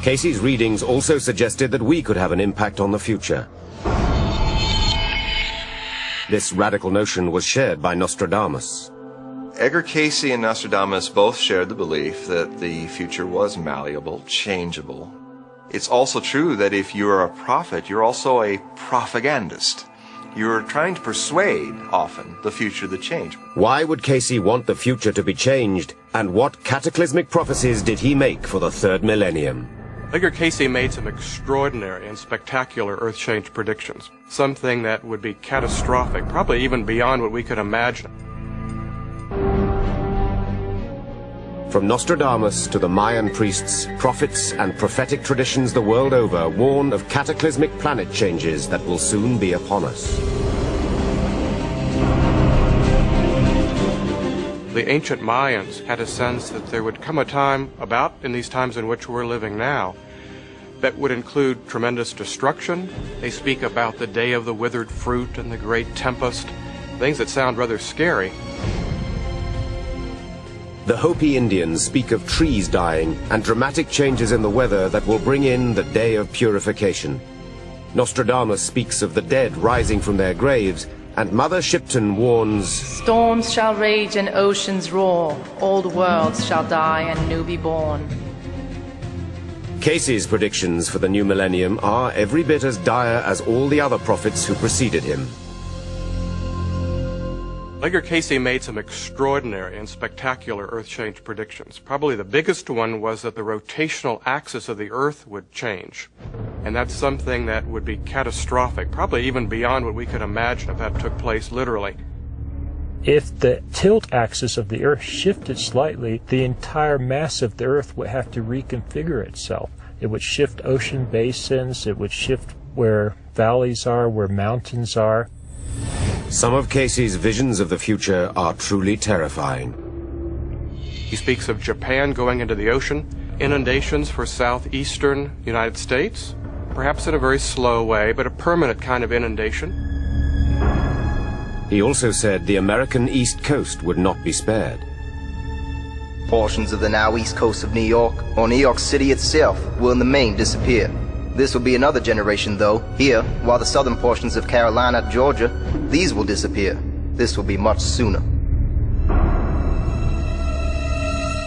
Cayce's readings also suggested that we could have an impact on the future. This radical notion was shared by Nostradamus. Edgar Cayce and Nostradamus both shared the belief that the future was malleable, changeable. It's also true that if you're a prophet, you're also a propagandist. You're trying to persuade, often, the future to change. Why would Cayce want the future to be changed, and what cataclysmic prophecies did he make for the third millennium? Edgar Cayce made some extraordinary and spectacular earth change predictions, something that would be catastrophic, probably even beyond what we could imagine. From Nostradamus to the Mayan priests, prophets and prophetic traditions the world over warn of cataclysmic planet changes that will soon be upon us. The ancient Mayans had a sense that there would come a time, about in these times in which we're living now, that would include tremendous destruction. They speak about the day of the withered fruit and the great tempest, things that sound rather scary. The Hopi Indians speak of trees dying and dramatic changes in the weather that will bring in the day of purification. Nostradamus speaks of the dead rising from their graves, and Mother Shipton warns, "Storms shall rage and oceans roar, old worlds shall die and new be born." Cayce's predictions for the new millennium are every bit as dire as all the other prophets who preceded him. Edgar Cayce made some extraordinary and spectacular earth change predictions. Probably the biggest one was that the rotational axis of the earth would change. And that's something that would be catastrophic, probably even beyond what we could imagine if that took place literally. If the tilt axis of the earth shifted slightly, the entire mass of the earth would have to reconfigure itself. It would shift ocean basins, it would shift where valleys are, where mountains are. Some of Cayce's visions of the future are truly terrifying. He speaks of Japan going into the ocean, inundations for southeastern United States, perhaps in a very slow way, but a permanent kind of inundation. He also said the American East Coast would not be spared. Portions of the now east coast of New York, or New York City itself, will in the main disappear. This will be another generation, though. Here, while the southern portions of Carolina, Georgia, these will disappear. This will be much sooner.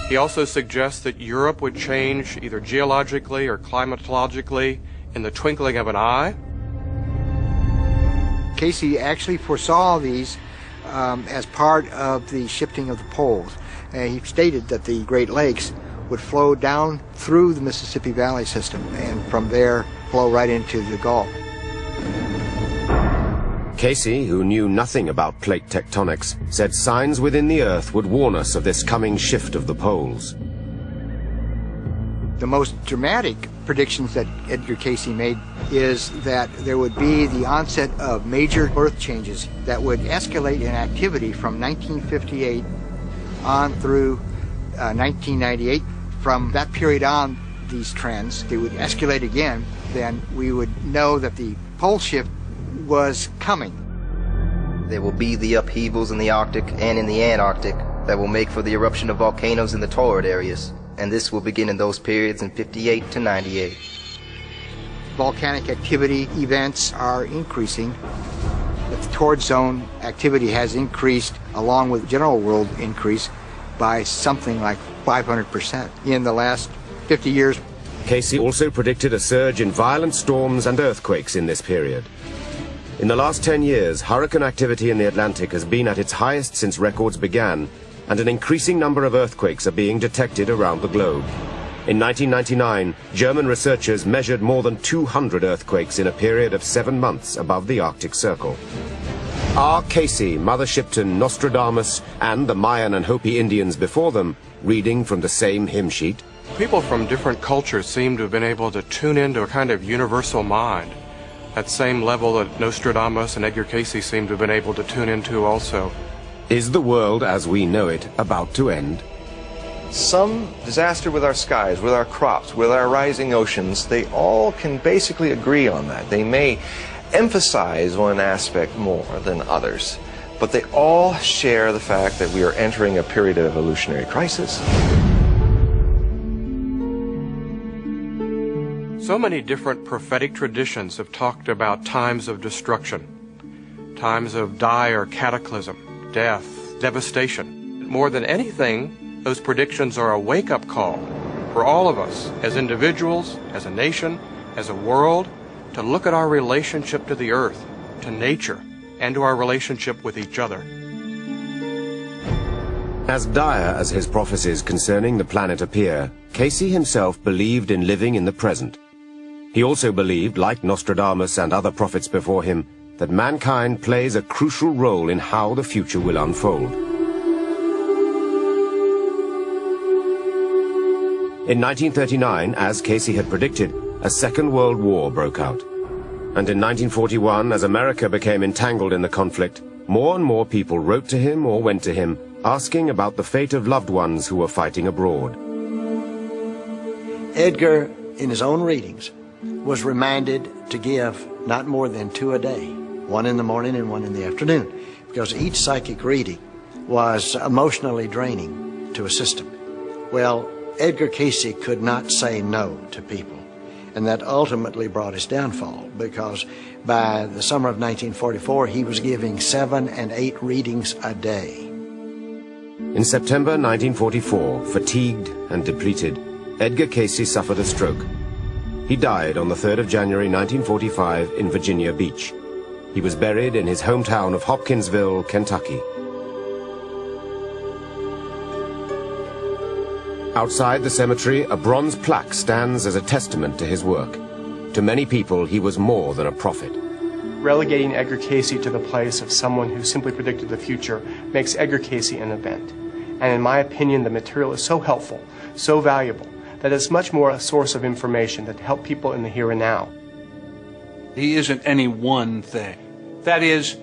He also suggests that Europe would change either geologically or climatologically in the twinkling of an eye. Cayce actually foresaw these as part of the shifting of the poles. He stated that the Great Lakes would flow down through the Mississippi Valley system and from there flow right into the Gulf. Cayce, who knew nothing about plate tectonics, said signs within the earth would warn us of this coming shift of the poles. The most dramatic predictions that Edgar Cayce made is that there would be the onset of major earth changes that would escalate in activity from 1958 on through 1998. From that period on, these trends, they would escalate again. Then we would know that the pole shift was coming. There will be the upheavals in the Arctic and in the Antarctic that will make for the eruption of volcanoes in the torrid areas, and this will begin in those periods in 58 to 98. Volcanic activity events are increasing. The torrid zone activity has increased along with general world increase by something like 500% in the last 50 years. Cayce also predicted a surge in violent storms and earthquakes in this period. In the last 10 years, hurricane activity in the Atlantic has been at its highest since records began, and an increasing number of earthquakes are being detected around the globe. In 1999, German researchers measured more than 200 earthquakes in a period of 7 months above the Arctic Circle. Are Cayce, Mother Shipton, Nostradamus, and the Mayan and Hopi Indians before them reading from the same hymn sheet? People from different cultures seem to have been able to tune into a kind of universal mind, that same level that Nostradamus and Edgar Cayce seem to have been able to tune into also. Is the world as we know it about to end? Some disaster with our skies, with our crops, with our rising oceans, they all can basically agree on that. They may emphasize one aspect more than others, but they all share the fact that we are entering a period of evolutionary crisis. So many different prophetic traditions have talked about times of destruction, times of dire cataclysm, death, devastation. More than anything, those predictions are a wake-up call for all of us as individuals, as a nation, as a world, to look at our relationship to the earth, to nature, and to our relationship with each other. As dire as his prophecies concerning the planet appear, Cayce himself believed in living in the present. He also believed, like Nostradamus and other prophets before him, that mankind plays a crucial role in how the future will unfold. In 1939, as Cayce had predicted, a Second World War broke out. And in 1941, as America became entangled in the conflict, more and more people wrote to him or went to him, asking about the fate of loved ones who were fighting abroad. Edgar, in his own readings, was reminded to give not more than 2 a day, one in the morning and one in the afternoon, because each psychic reading was emotionally draining to a system. Well, Edgar Cayce could not say no to people, and that ultimately brought his downfall, because by the summer of 1944 he was giving 7 and 8 readings a day. In September 1944, fatigued and depleted, Edgar Cayce suffered a stroke. He died on the 3rd of January 1945 in Virginia Beach. He was buried in his hometown of Hopkinsville, Kentucky. Outside the cemetery, a bronze plaque stands as a testament to his work. To many people, he was more than a prophet. Relegating Edgar Cayce to the place of someone who simply predicted the future makes Edgar Cayce an event. And in my opinion, the material is so helpful, so valuable, that it's much more a source of information that help people in the here and now. He isn't any one thing. That is,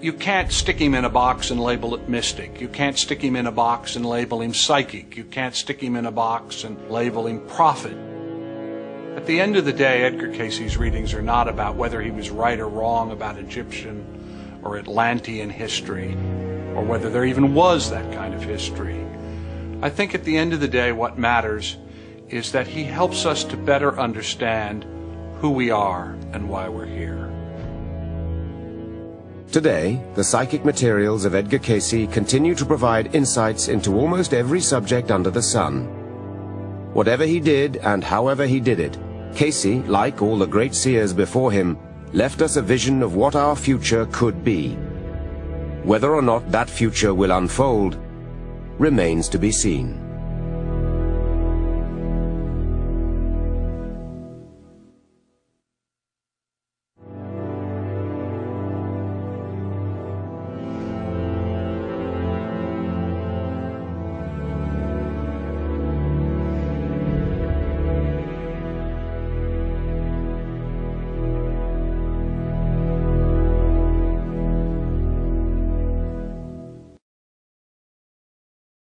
you can't stick him in a box and label it mystic. You can't stick him in a box and label him psychic. You can't stick him in a box and label him prophet. At the end of the day, Edgar Cayce's readings are not about whether he was right or wrong about Egyptian or Atlantean history, or whether there even was that kind of history. I think at the end of the day, what matters is that he helps us to better understand who we are and why we're here. Today, the psychic materials of Edgar Cayce continue to provide insights into almost every subject under the sun. Whatever he did and however he did it, Cayce, like all the great seers before him, left us a vision of what our future could be. Whether or not that future will unfold remains to be seen.